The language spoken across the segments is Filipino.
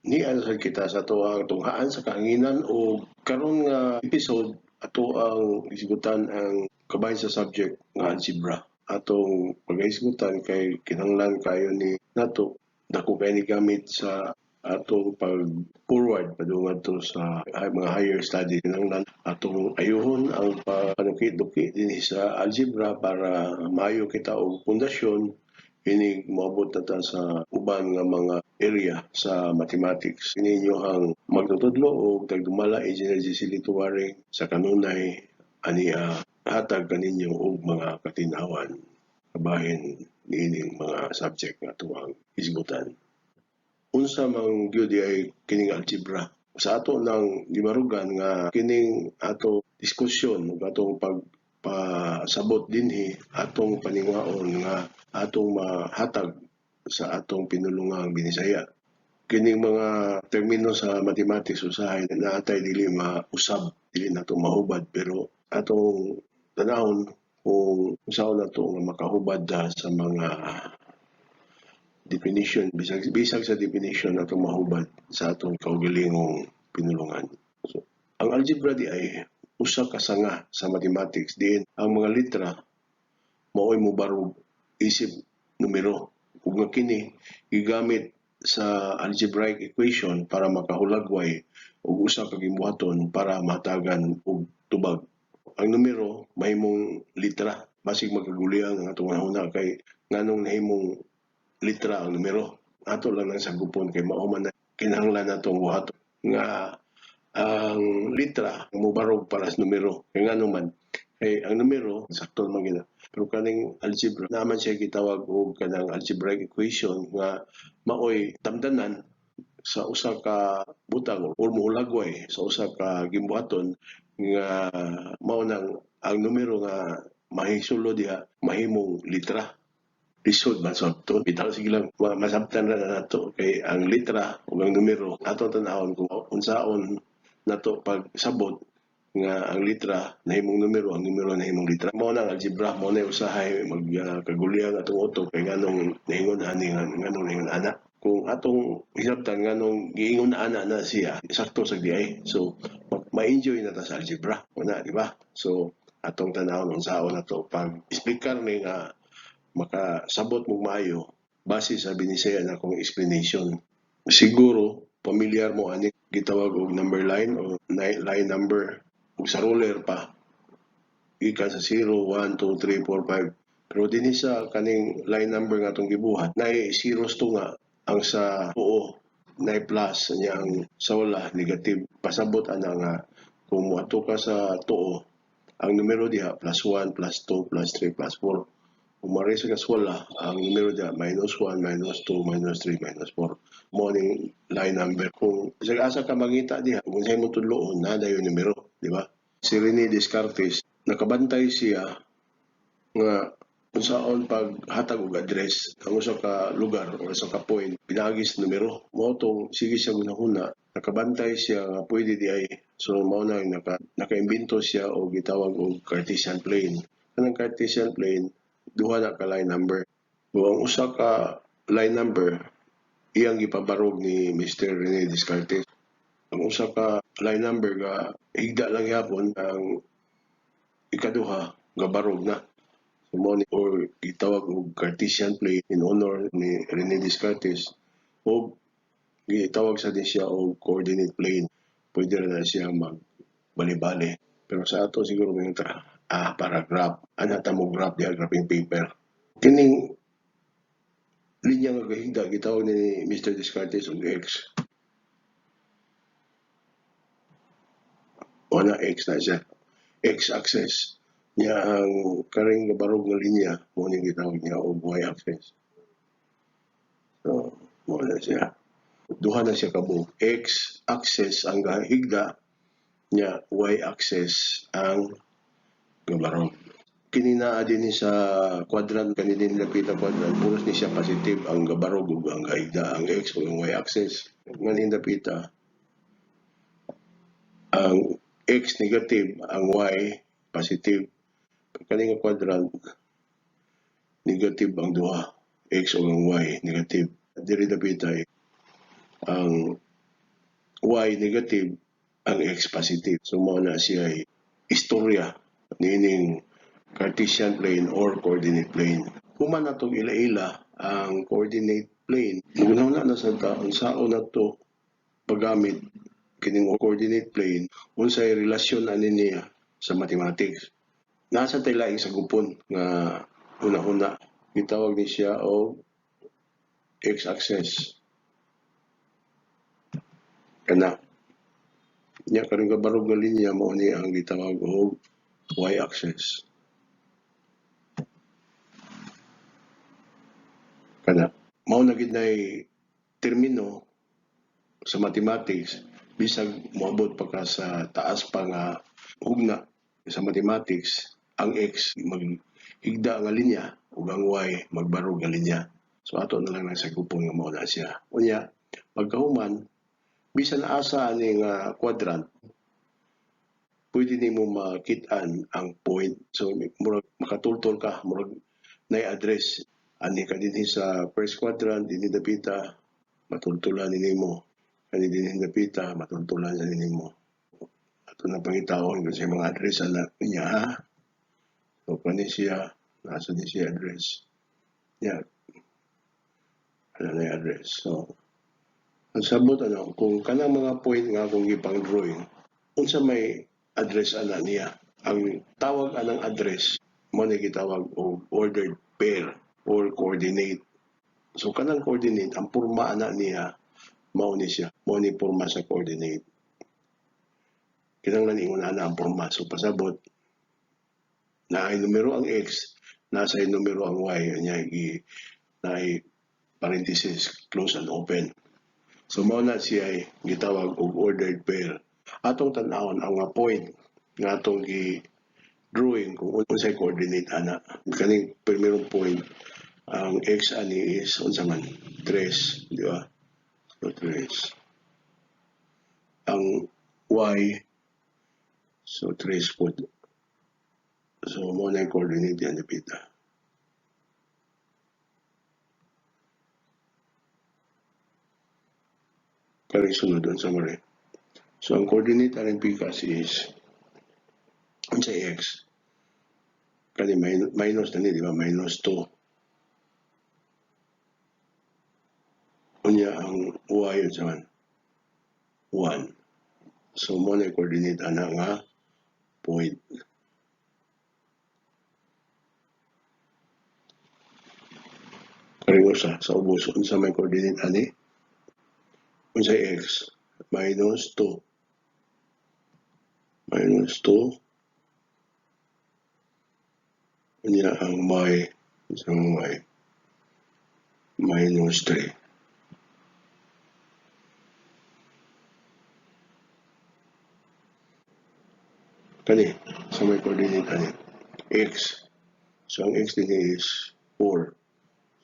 Ni sa kita sa tuang tunghaan sa kahanginan o karon nga episode ato ang isgutan ang kabahin sa subject nga algebra. Atong pag-isgutan kay kinahanglan kayo ni nato dako kay ni gamit sa atong pag forward padung to sa mga higher study. Kinahanglan atong ayuhon ang panukit-duki din sa algebra para maayo kita og pundasyon ini moabot na ta sa uban nga mga area sa mathematics. Ini ang magtutudlo o tagdumala engineer Giselito Waring sa kanunay ani hatag kaninyo og mga katinawan kabahin niining mga subject nga tuwang isgutan. Unsa mang gyud ay kining algebra. Sa ato nang gimarugan nga kining ato diskusyon ug atong pasabot dinhi atong paningwaon nga atong mahatag sa atong pinulungang Binisaya. Kining mga termino sa mathematics usahay na atay dili mausab, dili nato mahubad pero atong tanawon kung usaon nato nga makahubad sa mga definition bisag sa definition atong mahubad sa atong kaugalingong pinulungan. So, ang algebra di ay usa ka sanga sa mathematics diin ang mga litra mao'y mobarog isip numero ug nga kini gigamit sa algebraic equation para makahulagway og usa ka gibuhaton para matagan og tubag. Ang numero mahimong litra basig magkaguliang ang atong nahuna kay nganong nahimong litra ang numero. Ato lang nang sagupon kay mao man kinahanglan natong buhaton nga ang litra mobarog para sa numero. Kay ngano man kay ang numero sakto man gina. Pero kaning algebra naman siya gitawag og kanang algebraic equation nga maoy tamdanan sa usa ka butang or mohulagway sa usa ka gimbuhaton nga mao nang ang numero nga mahisulod diha mahimong litra. Lisod man sabton bitaw sige lang masabtan ra na nato kay ang litra ug ang numero ato tan-awon kung unsaon nato pagsabot nga ang litra nahimong numero, ang numero nahimong litra. Mao na ang algebra, mao na usahay magkaguliang atong utok kay nganong naingon ani nganong naingon ana. Kung atong hisabtan nganong giingon ana na siya, sakto sa diay. So ma-enjoy na ta sa algebra, una di ba? So atong tan-awon unsaon nato pag explicar ni nga makasabot mo maayo base sa binisaya na akong explanation. Siguro pamilyar mo ani gitawag og number line o line number ug sa ruler pa gikan sa 0 1 2 3 4 5 pero dinhi sa kaning line number nga atong gibuhat nay zeros to nga ang sa tuo nay plus niya ang sa wala negative pasabot ana nga kung moadto ka sa tuo ang numero diha plus 1 plus 2 plus 3 plus 4 kung maris ka sa wala ang numero diha minus 1 minus 2 minus 3 minus 4 mo ning line number kung asa ka mangita diha kung sa imong tudloon na dayon numero di ba? Si Rene Descartes, nakabantay siya nga unsaon paghatag og address ang usa ka lugar o usa ka point pinagis numero mao tong sige siya hunahuna nakabantay siya nga pwede di ay so mao na nakaimbento siya og gitawag og Cartesian plane kanang Cartesian plane duha na ka line number so ang usa ka line number iyang gipabarog ni Mr. Rene Descartes ang usa ka line number nga higda lang yapon ang ikaduha nga barog na so mo ni or gitawag og Cartesian plane in honor ni Rene Descartes o gitawag sa din siya og coordinate plane pwede na siya magbali-bali pero sa ato siguro may paragraph ana ta mo graph diagramming paper kining linya nga gahigda gitawag ni Mr. Descartes og x wala x na siya x-axis niya ang karing barog nga linya mo ni gitawag niya og y-axis so mo na siya duha na siya kabog x-axis ang higda niya y-axis ang barog kini naa din sa quadrant kaninin lapita quadrant puros ni siya positive ang gabarog ug ang higda ang x ug ang y-axis nganin dapita ang x negative ang y positive kaning quadrant negative ang duha x o ang y negative diri dapita ang Y negative, ang X positive. So mao na siya ay istorya nining Cartesian plane or coordinate plane. Human na itong ila-ila ang coordinate plane. Ngunahuna na sa taon, saan na ito paggamit kining coordinate plane, unsay relasyon ani niya sa mathematics. Nasa tay laing sagupon nga una-una gitawag ni siya og x-axis. Kana nya karon kabarog nga linya mao ni ang gitawag og y-axis. Kana mao na gid nay termino sa mathematics bisag moabot pa ka sa taas pa nga hugna sa mathematics, ang x maghigda nga linya ug ang y magbarog nga linya. So ato na lang nasagupon nga mao na siya. Unya pagkahuman bisan asa ani nga quadrant pwede nimo makit-an ang point. So murag makatultol ka, murag nay-address ani ka dinhi sa first quadrant dinhi dapita matultulan nimo. Kani dinhi dapita matultulan sa nimo. Ato na pangitawon kung sa mga address ana niya ha. So kani siya nasa di siya address. Yeah. Ano na yung address. So ang sabot kung kanang mga point nga akong gipang drawing unsa may address ana niya. Ang tawag anang address mo ni gitawag og ordered pair or coordinate. So kanang coordinate ang porma ana niya mao ni siya. Mao ni porma sa coordinate. Kinahanglan ingon ana ang porma. So pasabot na ay numero ang x, nasa ay numero ang y, nya na ay parenthesis close and open. So mao na siya ay gitawag og ordered pair. Atong tan-awon ang mga point nga atong drawing kung unsay coordinate ana. Kaning primerong point ang x ani is unsa man 3, di ba? So 3. Ang y so 3 pod. So mo na yung coordinate yan dapita. Karing sunod doon sa mali. So ang coordinate aring pikas is unsay x. Kani minus na ni, di ba? Minus 2. Unya ang y yun sa 1. So mo na yung coordinate ana nga point. Karing usa sa ubos unsa may coordinate ani? Unsay x minus 2. Minus 2. Unya ang y isang y minus 3. Kani sa may coordinate ani x. So ang x din is 4.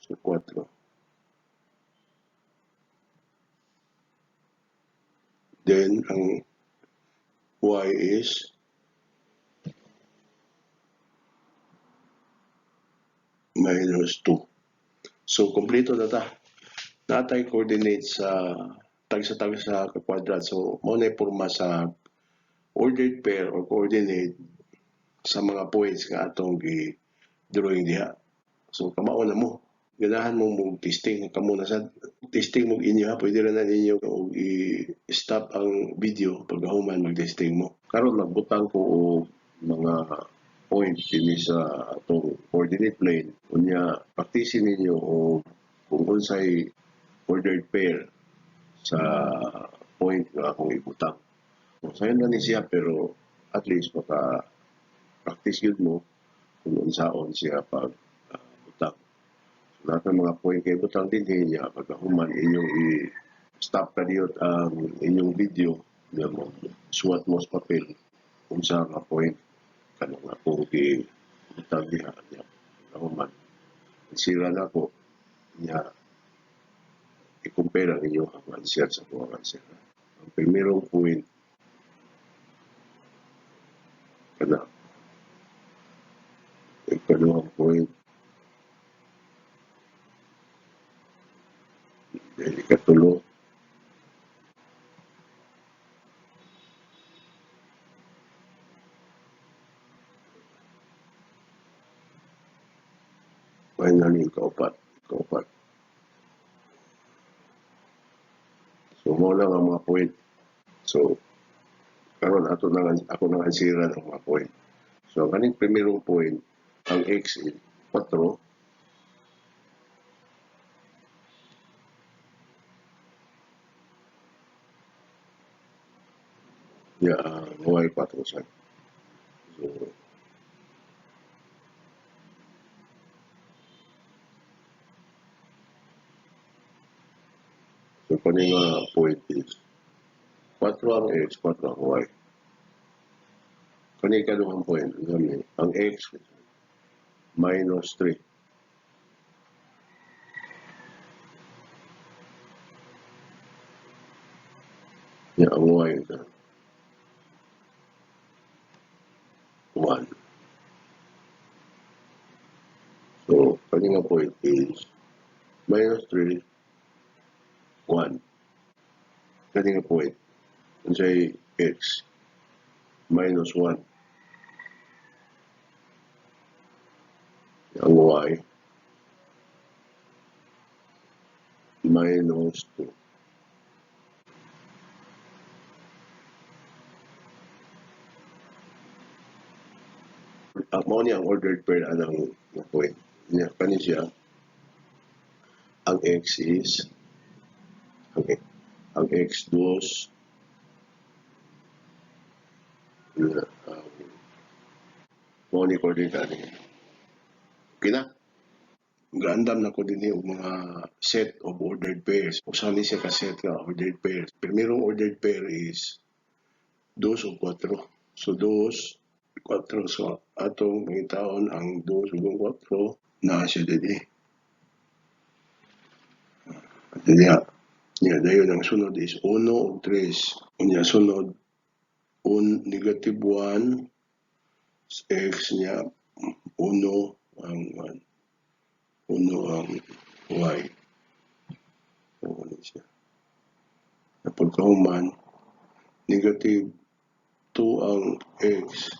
So 4. Then ang y is minus 2. So kompleto na ta. Natay coordinate sa tag sa quadrant. So mo na porma sa ordered pair or coordinate sa mga points nga atong drawing diha. So kamao na mo. Ganahan mo mong testing kamo na sa testing mo inyo ha, pwede ra na ninyo og i-stop ang video pagkahuman mag-testing mo. Karon magbutang ko og mga points dinhi sa atong coordinate plane. Unya praktisin ninyo o kung unsay ordered pair sa point nga akong ibutang. So sayon na ni siya pero at least maka practice yun mo kung unsaon siya pag butang. Lahat ng mga point kayo butang din niya pagkahuman inyong i-stop ka diyot ang inyong video niya mo suwat mo sa papel kung sa nga point kanang akong butang diha niya pagkahuman sira na ko niya i-compare ang inyong answer sa mga answer. Ang primerong point kana ikaduhang point then ikatulo Finally, kaupat. So, mo lang ang mga point. So, karon ako nang ansira ng mga point. So, kaning primerong point, ang x is 4, ya y 4 sa. So, kaning point is 4 ang x, 4 ang y. Kaning kaduhang point, ang x minus 3. Ya, ang y is 1. So, kaning point is minus 3, 1. Kaning point, say x minus 1. Ang y minus 2. Mao ni ang ordered pair anang point. Nya kani siya ang x is ang x 2 mao ni coordinate ani. Okay na? Gaandam na ko din yung mga set of ordered pairs. Usa ni siya ka set nga ordered pairs. Primerong ordered pair is 2 o 4. So 2, 4. So atong mangitaon ang 2 ug 4 na siya didi. Nya dayon ang sunod is 1 ug 3. Unya sunod negative 1 x niya 1 ang 1 ang y. So, ano siya? Napagkahuman, negative 2 ang x.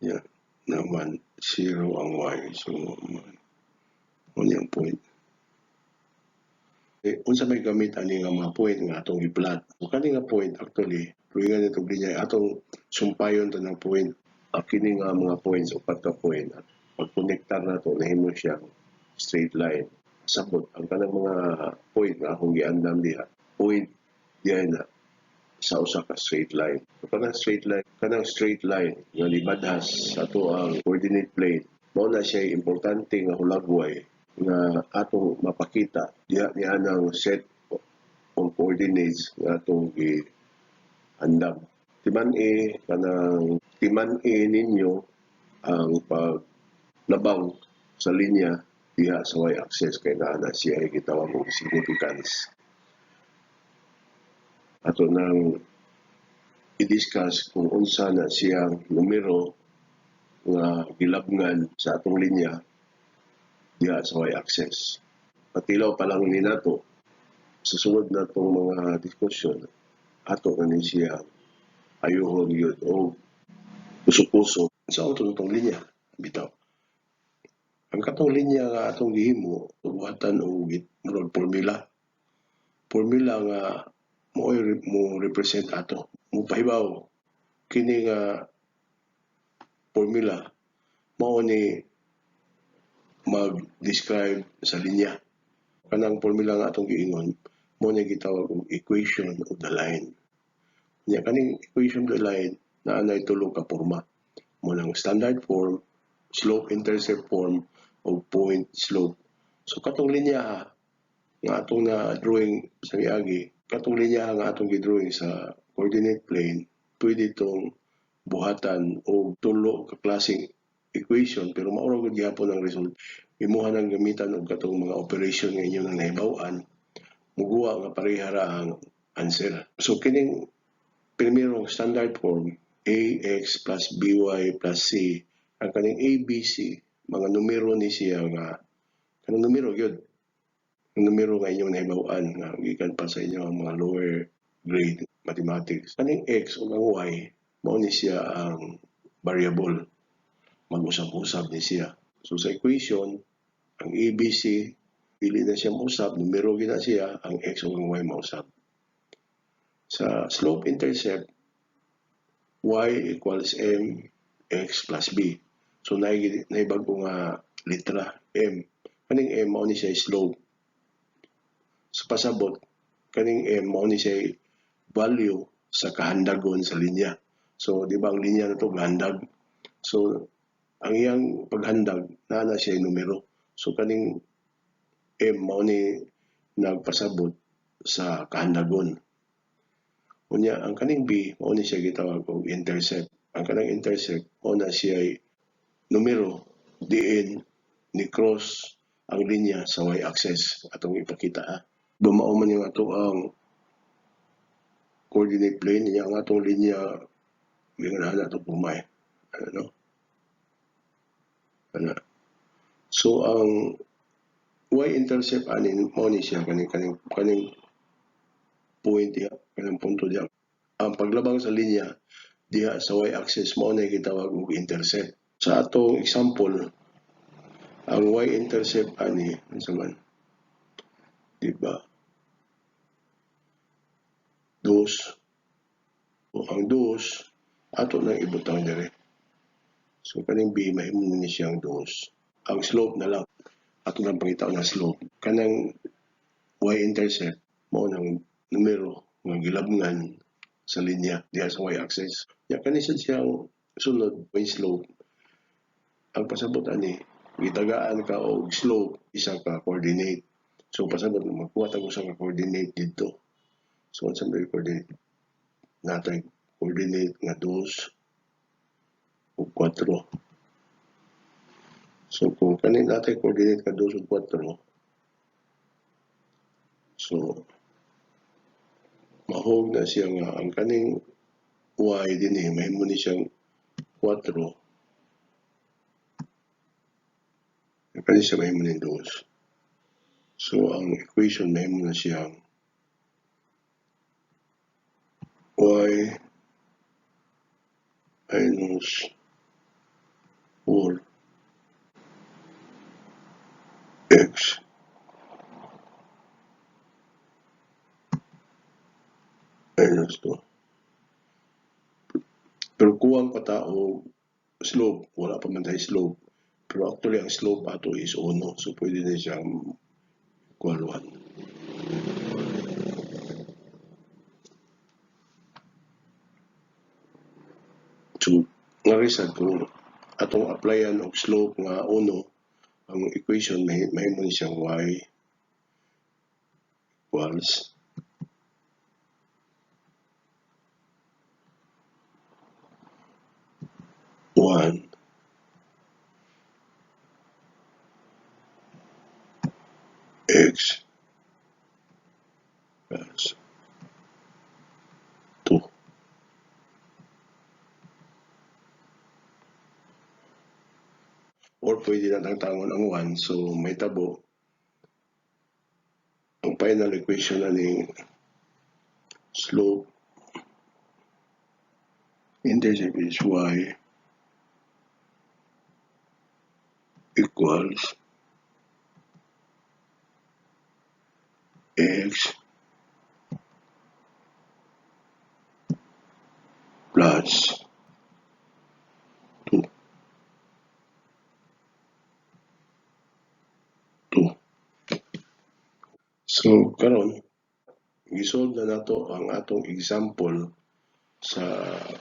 Yan. Naman, 0 ang y. So, ano yung point? Unsa may gamit ani nga mga point nga atong i-plot. Kani nga point actually, tuwingan nito linya atong sumpayon to ng point. Kini nga mga points o ka point. Pag-connectar na to, nahimo siya straight line. Sabot, ang kanang mga point nga akong giandam diha, point diyan na sa usa ka straight line. So, kanang straight line nga libadhas sa ato ang coordinate plane, mao na siya importante nga hulagway nga atong mapakita diha ni anang set of coordinates nga atong giandam. Timan ninyo ang paglabang sa linya diha sa y-axis kay naa siya ay gitawag og significance. Ato nang i-discuss kung unsa na siyang numero nga gilabngan sa atong linya diha sa y-axis. Patilaw pa lang ni nato sa sunod na itong mga diskusyon, ato na ni siya ayuhon yun o puso-puso sa itong linya. Bitaw. Ang katong linya nga atong gihimo, buhatan o formula. Formula nga mo represent ato. Mo pahibaw kini nga formula mao ni mag-describe sa linya. Kanang formula nga atong giingon mo na gitawag og equation of the line. Nya kaning equation of the line naa nay tulo ka porma. Mo nang standard form, slope intercept form o point slope. So katong linya nga atong na drawing sa miagi, katong linya nga atong gi-drawing sa coordinate plane, pwede itong buhatan o tulo ka klaseng equation pero maura gud gyapon ang result. Imuha nang gamitan og katong mga operation nga inyo nang nahibaw-an, muguwa nga pareha ra ang answer. So kining primerong standard form, ax plus by plus c, ang kaning a, b, c, mga numero ni siya nga, kanang numero yun, ang numero nga inyong nahibaw-an nga gikan pa sa inyo ang mga lower grade mathematics. Kaning x o ang y, mao ni siya ang variable. Mag-usab-usab ni siya. So sa equation, ang ABC dili na siya mausab, numero gina siya, ang x ug ang y mausab. Sa slope intercept, y equals m x plus b. So naibag-o nga litra m. Kaning m mao ni siya slope. Sa pasabot, kaning m mao ni siya value sa kahandagon sa linya. So di ba ang linya na to gahandag. So ang iyang paghandag naa siya numero. So kaning m mao ni nagpasabot sa kahandagon. Unya ang kaning b mao ni siya gitawag og intercept. Ang kanang intercept mao na siya numero diin ni cross ang linya sa y-axis atong ipakita. Bumao man yung ato ang coordinate plane niya ang atong linya nga na ito pumay. Ano? Ano? So ang y-intercept anin mao ni siya kaning point diha, kanang punto diha. Ang paglabang sa linya diha sa y-axis mao na gitawag og intercept. Sa atong example, ang y-intercept ani unsa man? Di ba? Dos. O ang dos ato nang ibutang dire. So kaning b mahimo ni siyang dos. Ang slope na lang ato nang pangitaw na slope. Kanang y-intercept mao nang numero nga gilabngan sa linya diha sa y-axis. Ya kani siyang sunod yung slope. Ang pasabot ani gitagaan ka og slope isa ka coordinate. So pasabot magkuha tag usa ka coordinate didto. So unsa may coordinate? Natay coordinate nga 2 ug 4. So kung kanin natay coordinate nga 2 ug 4, so mahog na siya nga ang kaning y dinhi mahimo ni siyang 4. Kani siya mahimo ni 2. So ang equation mahimo na siyang y minus 4 x minus 2. Pero kuwang pa ta og slope, wala pa man tayo slope. Pero actually ang slope ato is 1, so pwede na siyang equal 1. So nga result kung atong applyan og slope nga 1, ang equation mahimo ni siyang y equals one x plus 2. Or pwede na tangon ang 1, so may tabo. Ang final equation na ni slope intercept is y equals x plus 2. So karon gisolve na nato ang atong example sa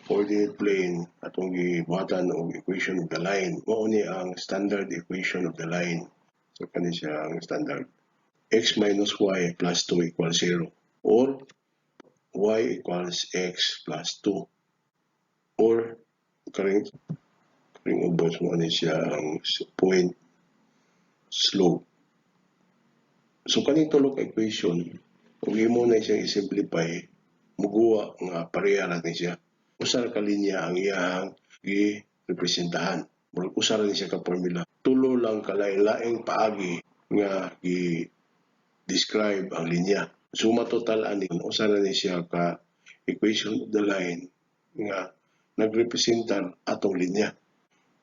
coordinate plane atong gibuhatan og equation of the line. Mao ni ang standard equation of the line. So kani siya ang standard. X minus y plus 2 equals 0. Or y equals x plus 2. Or karing ubos mo ni siya ang point slope. So kaning tulo ka equation, kung imo na siya i-simplify, muguwa nga pareha na siya. Usar ka linya ang iyang gi-representahan. Usar ni siya ka formula. Tulo lang kalain-laing paagi nga gi-describe ang linya. Suma total ani usar ni siya ka equation of the line nga nagrepresentan atong linya.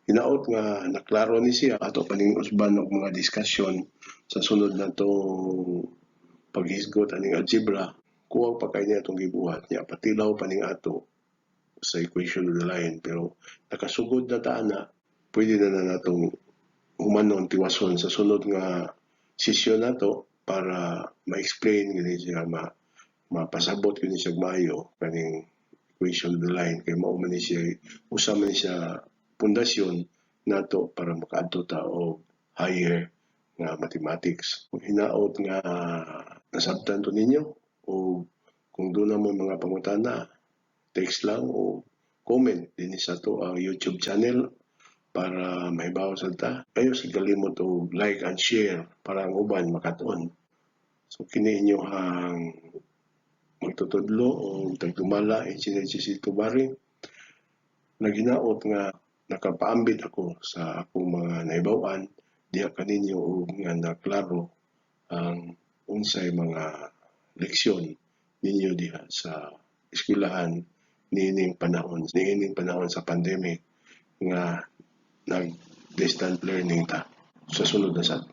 hinaot nga naklaro ni siya ato paning usban og mga diskusyon sa sunod na tong paghisgot aning algebra, kuwang pa kay niya itong gibuhat niya, patilaw pa ning ato sa equation of the line. Pero nakasugod na taana, pwede na natong humanon tiwason sa sunod nga sesyon nato para ma-explain gani siya, mapasabot gani siya maayo kaning equation of the line, kay mao man ni siya, usa man ni siya pundasyon nato para makaadto ta og higher nga mathematics. Kung hinaot nga nasabtan to ninyo o kung doon na mo mga pangutana, text lang o comment din sa to ang YouTube channel para maibaw sa ta. Kayo sa kalimot o like and share para ang uban makaton. So kini inyo ang magtutudlo o tagdumala engineer Cecilio Bari. Naginaot nga nakapaambit ako sa akong mga naibawan diha kaninyo og nga naklaro ang unsay mga leksyon ninyo diha sa eskwelahan niining panahon sa pandemic nga nag distant learning ta sa sunod na sad.